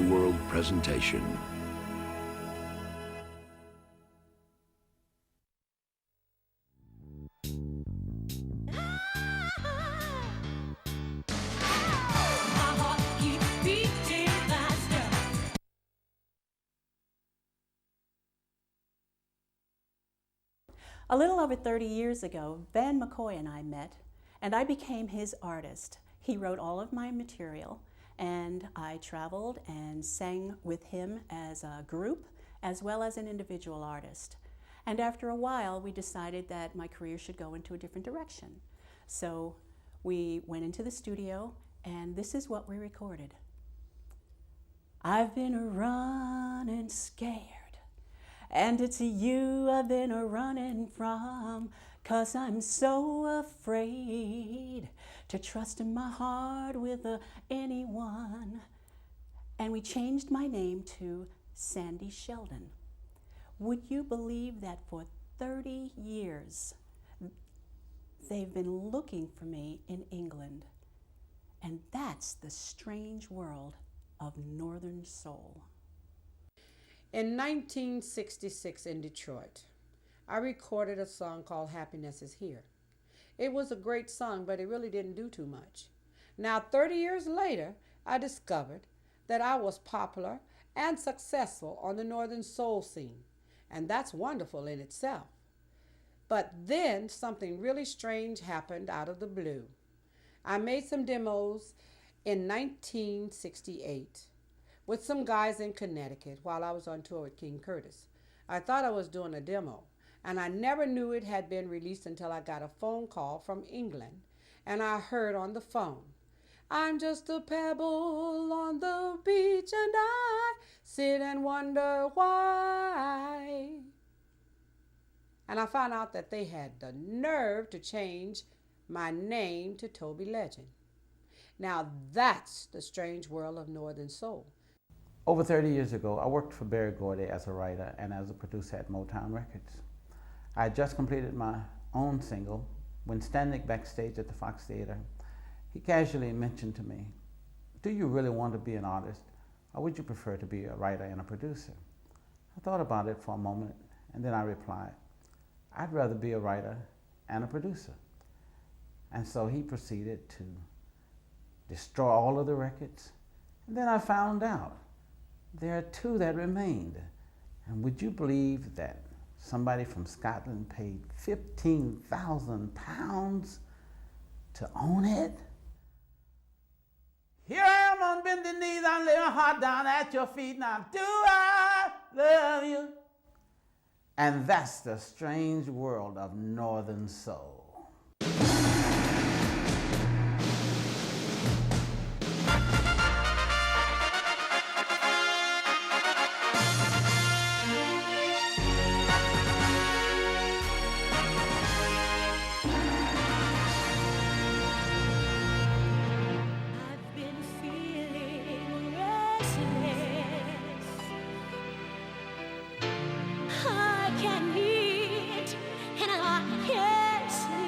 world presentation. A little over 30 years ago, Van McCoy and I met, and I became his artist. He wrote all of my material, and I traveled and sang with him as a group, as well as an individual artist. And after a while, we decided that my career should go into a different direction. So we went into the studio, and this is what we recorded. I've been running scared, and it's you I've been running from, 'cause I'm so afraid to trust in my heart with anyone. And we changed my name to Sandy Sheldon. Would you believe that for 30 years, they've been looking for me in England? And that's the strange world of Northern Soul. In 1966 in Detroit, I recorded a song called Happiness Is Here. It was a great song, but it really didn't do too much. Now, 30 years later, I discovered that I was popular and successful on the Northern Soul scene, and that's wonderful in itself. But then something really strange happened out of the blue. I made some demos in 1968 with some guys in Connecticut while I was on tour with King Curtis. I thought I was doing a demo, and I never knew it had been released until I got a phone call from England, and I heard on the phone, "I'm just a pebble on the beach, and I sit and wonder why." And I found out that they had the nerve to change my name to Toby Legend. Now that's the strange world of Northern Soul. Over 30 years ago, I worked for Berry Gordy as a writer and as a producer at Motown Records. I had just completed my own single when standing backstage at the Fox Theater, he casually mentioned to me, "Do you really want to be an artist, or would you prefer to be a writer and a producer?" I thought about it for a moment, and then I replied, "I'd rather be a writer and a producer." And so he proceeded to destroy all of the records, and then I found out there are two that remained. And would you believe that somebody from Scotland paid £15,000 to own it? Here I am on bended knees, I'm laying my heart down at your feet. Now, do I love you? And that's the strange world of Northern Soul. I can eat and I can sleep.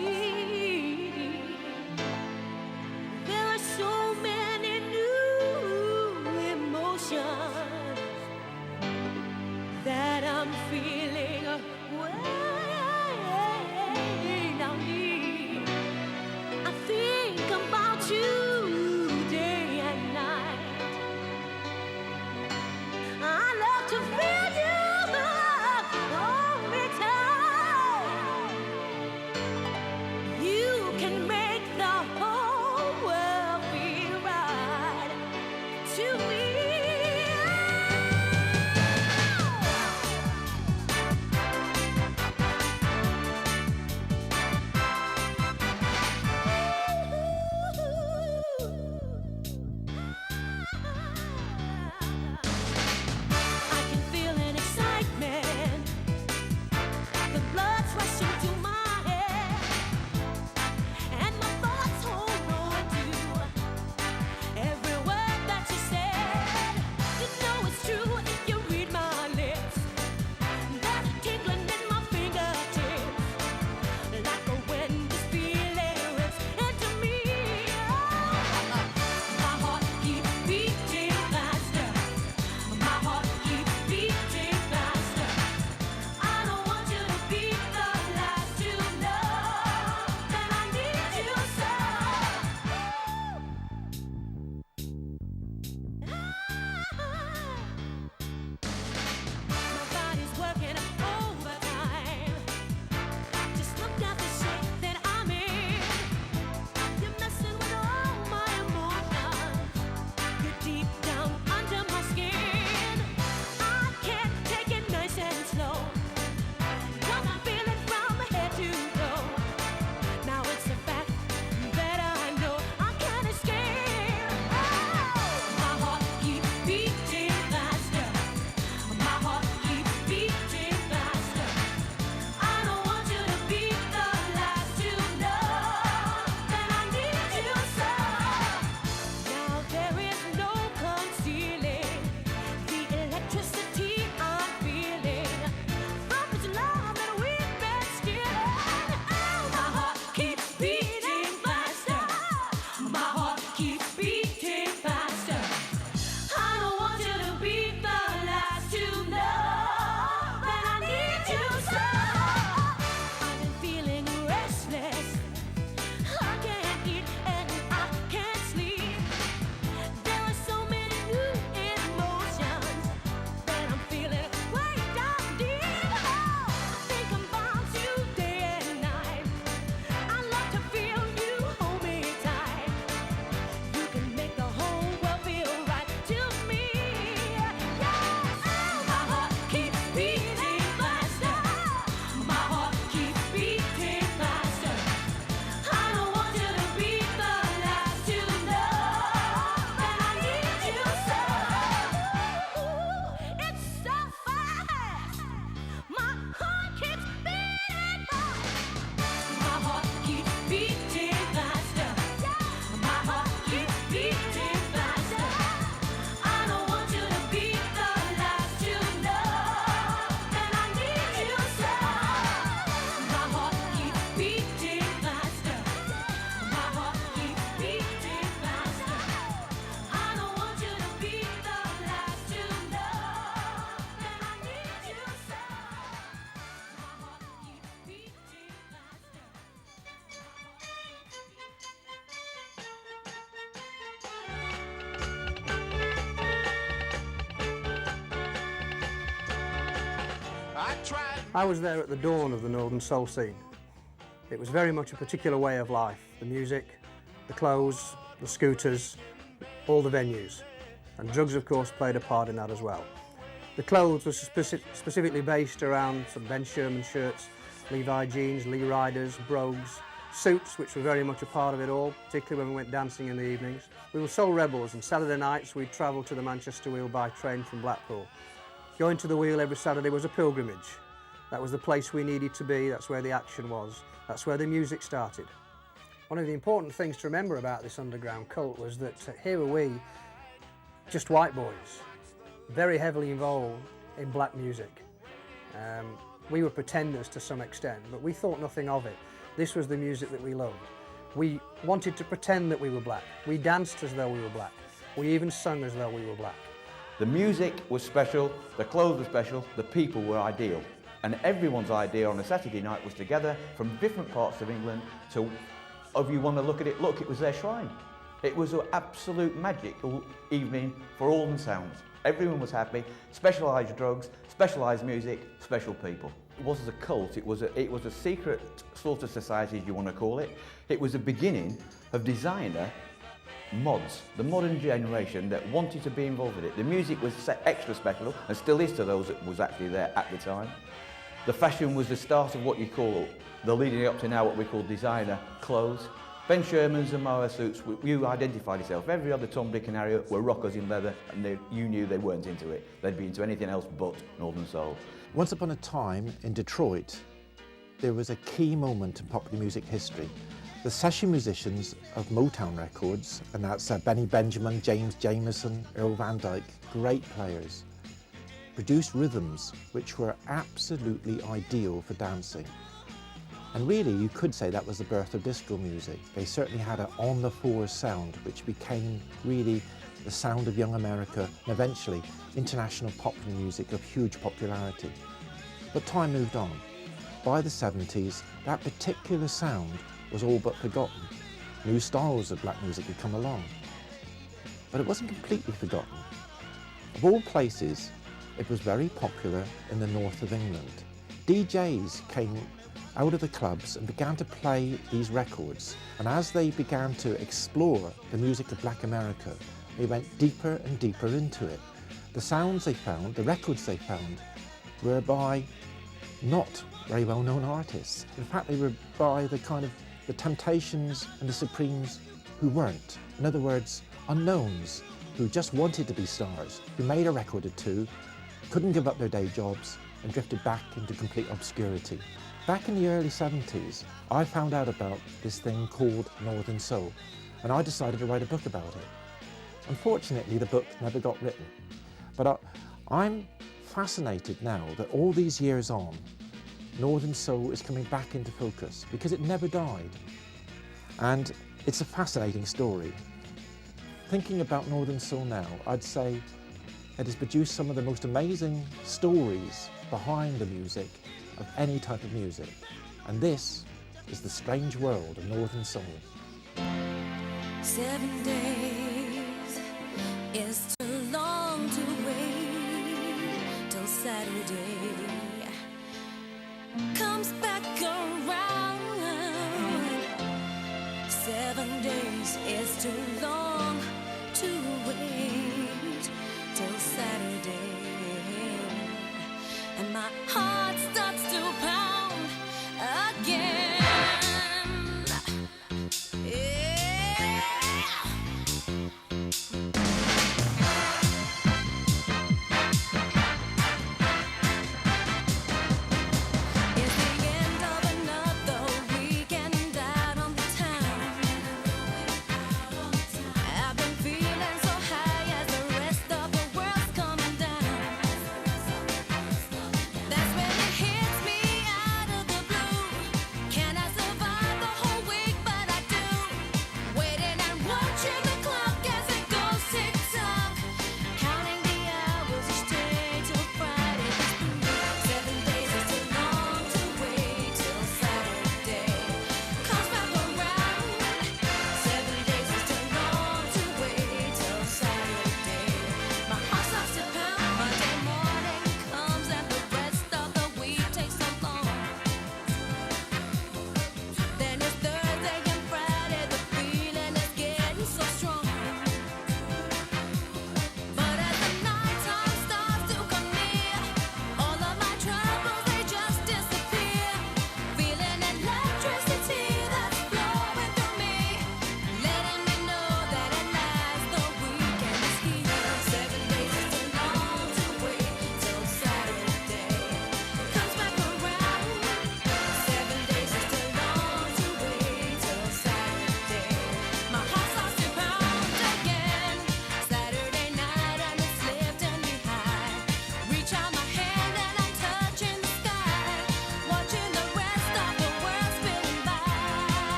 I was there at the dawn of the Northern Soul scene. It was very much a particular way of life. The music, the clothes, the scooters, all the venues. And drugs, of course, played a part in that as well. The clothes were specifically based around some Ben Sherman shirts, Levi jeans, Lee Riders, brogues, suits, which were very much a part of it all, particularly when we went dancing in the evenings. We were soul rebels, and Saturday nights we'd travel to the Manchester Wheel by train from Blackpool. Going to the Wheel every Saturday was a pilgrimage. That was the place we needed to be, that's where the action was, that's where the music started. One of the important things to remember about this underground cult was that here were we, just white boys, very heavily involved in black music. We were pretenders to some extent, but we thought nothing of it. This was the music that we loved. We wanted to pretend that we were black. We danced as though we were black. We even sung as though we were black. The music was special, the clothes were special, the people were ideal. And everyone's idea on a Saturday night was together from different parts of England to, if you want to look at it, look, it was their shrine. It was an absolute magical evening for all the sounds. Everyone was happy, specialised drugs, specialised music, special people. It wasn't a cult, it was a secret sort of society, if you want to call it. It was the beginning of designer mods, the modern generation that wanted to be involved with it. The music was extra special, and still is to those that was actually there at the time. The fashion was the start of what you call, the leading up to now, what we call designer clothes. Ben Sherman's and Mohair suits, you identified yourself. Every other Tom, Dick and Harry were rockers in leather, and you knew they weren't into it. They'd be into anything else but Northern Soul. Once upon a time in Detroit, there was a key moment in popular music history. The session musicians of Motown Records, and that's Benny Benjamin, James Jamerson, Earl Van Dyke, great players, produced rhythms which were absolutely ideal for dancing. And really, you could say that was the birth of disco music. They certainly had an on-the-floor sound, which became really the sound of young America, and eventually international popular music of huge popularity. But time moved on. By the 70s, that particular sound was all but forgotten. New styles of black music had come along. But it wasn't completely forgotten. Of all places, it was very popular in the north of England. DJs came out of the clubs and began to play these records. And as they began to explore the music of Black America, they went deeper and deeper into it. The sounds they found, the records they found, were by not very well-known artists. In fact, they were by the Temptations and the Supremes who weren't. In other words, unknowns who just wanted to be stars, who made a record or two, couldn't give up their day jobs, and drifted back into complete obscurity. Back in the early 70s, I found out about this thing called Northern Soul, and I decided to write a book about it. Unfortunately, the book never got written, but I'm fascinated now that all these years on, Northern Soul is coming back into focus because it never died. And it's a fascinating story. Thinking about Northern Soul now, I'd say it has produced some of the most amazing stories behind the music of any type of music. And this is the strange world of Northern Soul. 7 days is too long to wait till Saturday comes back around. 7 days is too long to wait till Saturday, and my heart starts to pound again.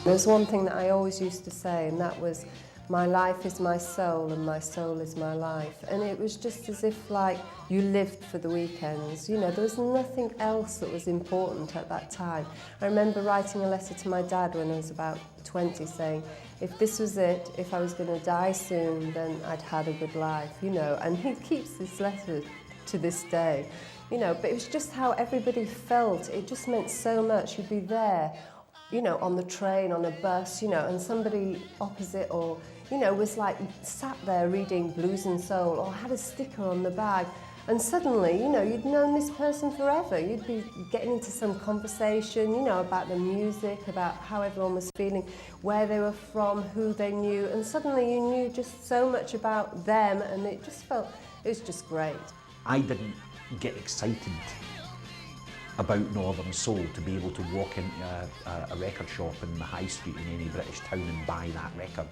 There's one thing that I always used to say, and that was, my life is my soul and my soul is my life. And it was just as if like you lived for the weekends. You know, there was nothing else that was important at that time. I remember writing a letter to my dad when I was about 20 saying, if this was it, if I was going to die soon, then I'd had a good life, you know. And he keeps this letter to this day, you know, but it was just how everybody felt. It just meant so much. You'd be there, you know, on the train, on a bus, you know, and somebody opposite or, you know, was like sat there reading Blues and Soul or had a sticker on the bag. And suddenly, you know, you'd known this person forever. You'd be getting into some conversation, you know, about the music, about how everyone was feeling, where they were from, who they knew. And suddenly you knew just so much about them, and it just felt, it was just great. I didn't get excited about Northern Soul to be able to walk into a record shop in the high street in any British town and buy that record.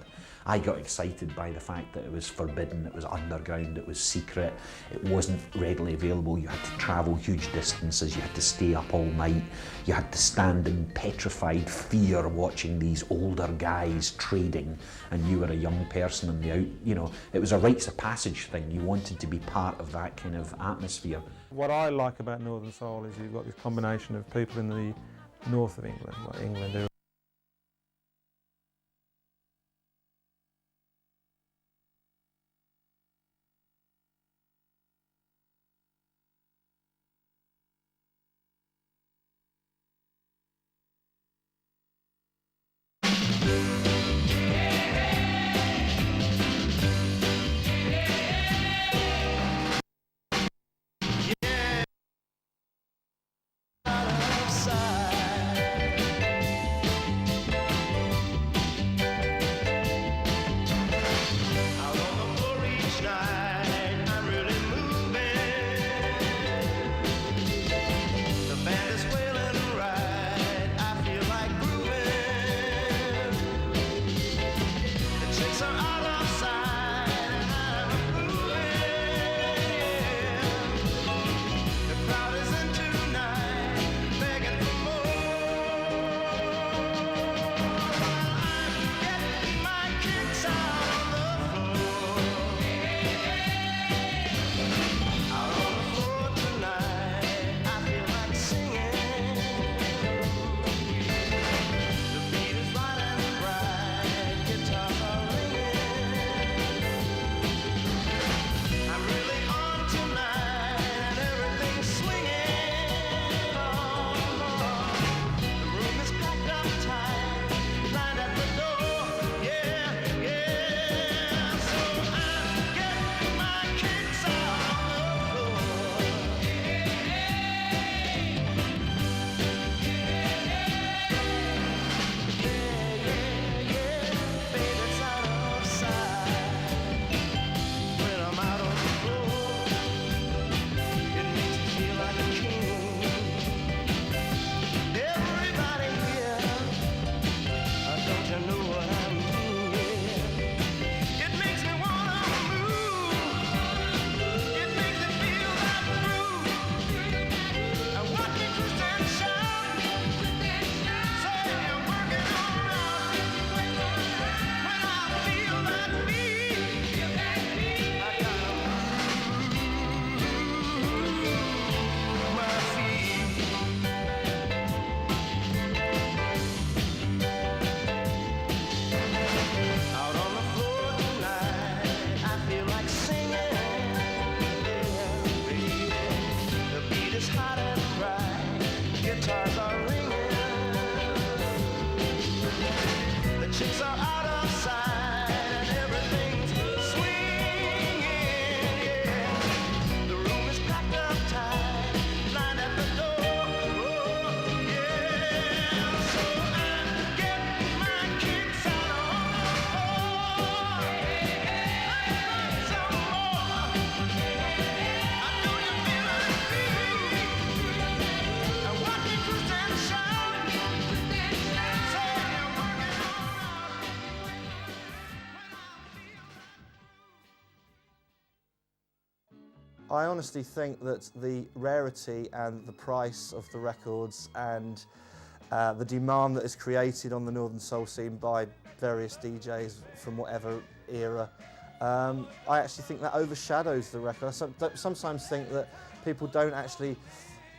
I got excited by the fact that it was forbidden, it was underground, it was secret, it wasn't readily available. You had to travel huge distances, you had to stay up all night, you had to stand in petrified fear watching these older guys trading, and you were a young person in the out, you know, it was a rites of passage thing. You wanted to be part of that kind of atmosphere. What I like about Northern Soul is you've got this combination of people in the north of England, like England, who I honestly think that the rarity and the price of the records and the demand that is created on the Northern Soul scene by various DJs from whatever era, I actually think that overshadows the record. I sometimes think that people don't actually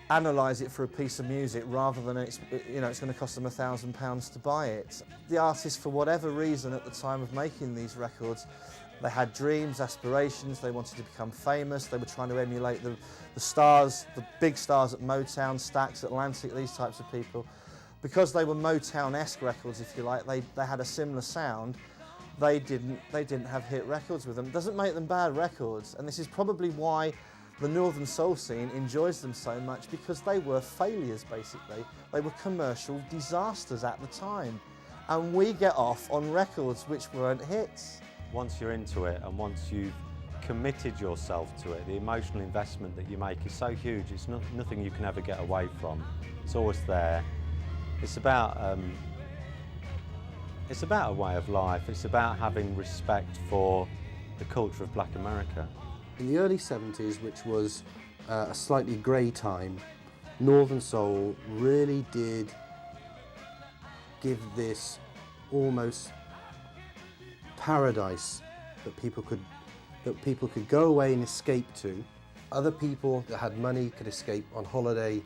analyse it for a piece of music rather than it's going to cost them £1,000 to buy it. The artists, for whatever reason at the time of making these records, they had dreams, aspirations, they wanted to become famous, they were trying to emulate the stars, the big stars at Motown, Stax, Atlantic, these types of people. Because they were Motown-esque records, if you like, they had a similar sound, they didn't have hit records with them. It doesn't make them bad records, and this is probably why the Northern Soul scene enjoys them so much, because they were failures, basically. They were commercial disasters at the time. And we get off on records which weren't hits. Once you're into it and once you've committed yourself to it, the emotional investment that you make is so huge, it's nothing you can ever get away from. It's always there. It's about a way of life. It's about having respect for the culture of Black America. In the early 70s, which was a slightly grey time, Northern Soul really did give this almost paradise that people could go away and escape to. Other people that had money could escape on holiday,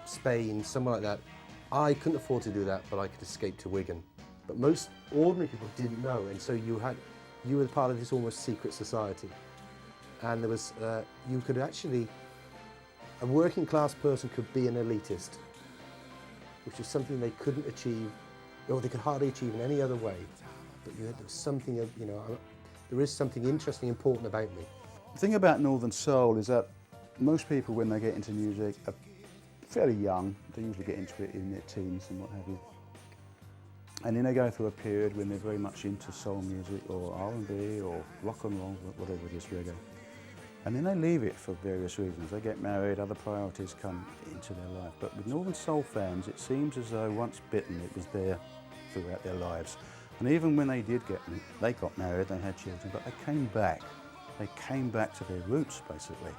Spain, somewhere like that. I couldn't afford to do that, but I could escape to Wigan. But most ordinary people didn't know, and so you were part of this almost secret society. And there was, you could actually, a working class person could be an elitist, which was something they couldn't achieve, or they could hardly achieve in any other way. But there was something, there is something interesting, important about me. The thing about Northern Soul is that most people, when they get into music, are fairly young. They usually get into it in their teens and what have you. And then they go through a period when they're very much into soul music or R&B or rock and roll, whatever it is, reggae. And then they leave it for various reasons. They get married, other priorities come into their life. But with Northern Soul fans, it seems as though once bitten, it was there throughout their lives. And even when they got married, they had children, but they came back. They came back to their roots, basically.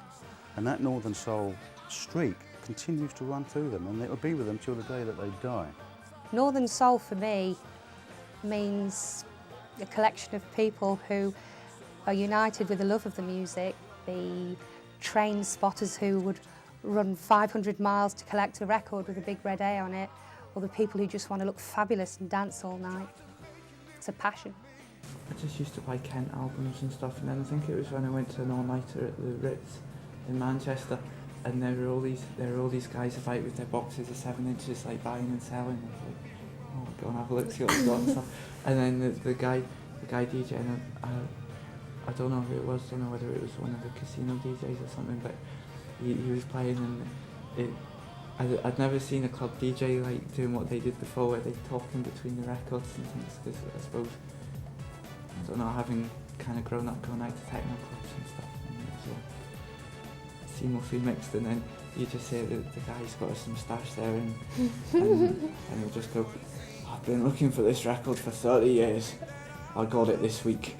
And that Northern Soul streak continues to run through them, and it will be with them till the day that they die. Northern Soul for me means a collection of people who are united with the love of the music, the train spotters who would run 500 miles to collect a record with a big red A on it, or the people who just want to look fabulous and dance all night. It's a passion. I just used to buy Kent albums and stuff, and then I think it was when I went to an all-nighter at the Ritz in Manchester, and there were all these guys about with their boxes of 7 inches, like buying and selling. I was like, oh, go and have a look, see what they've got and stuff. And then the guy DJ, and I don't know who it was, don't know whether it was one of the casino DJs or something, but he was playing, and I'd never seen a club DJ like doing what they did before, where they talk in between the records and things, because I suppose, I don't know, having kind of grown up going out to techno clubs and stuff, and it was seamlessly mixed, and then you just hear that the guy's got some stash there, and he'll just go, I've been looking for this record for 30 years, I got it this week.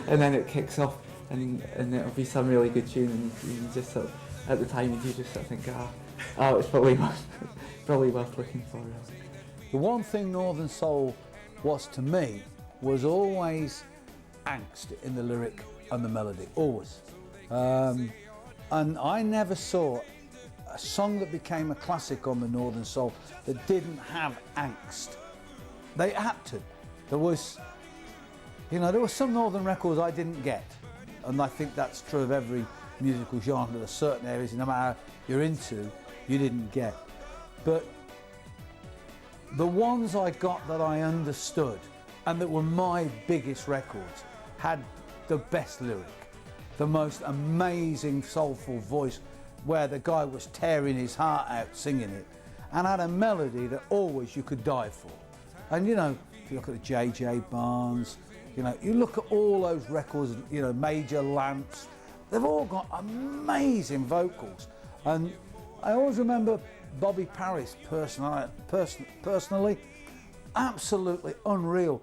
And then it kicks off, and it'll be some really good tune, and you just sort of, at the time you just sort of think, oh, it's probably worth looking for. The one thing Northern Soul was to me was always angst in the lyric and the melody, always. And I never saw a song that became a classic on the Northern Soul that didn't have angst. They had to. There was some Northern records I didn't get, and I think that's true of every musical genre. There are certain areas, no matter how you're into, you didn't get. But the ones I got that I understood, and that were my biggest records, had the best lyric, the most amazing soulful voice, where the guy was tearing his heart out singing it, and had a melody that always you could die for. And if you look at the J.J. Barnes, you look at all those records, Major Lance, they've all got amazing vocals. And I always remember Bobby Paris personally, absolutely unreal.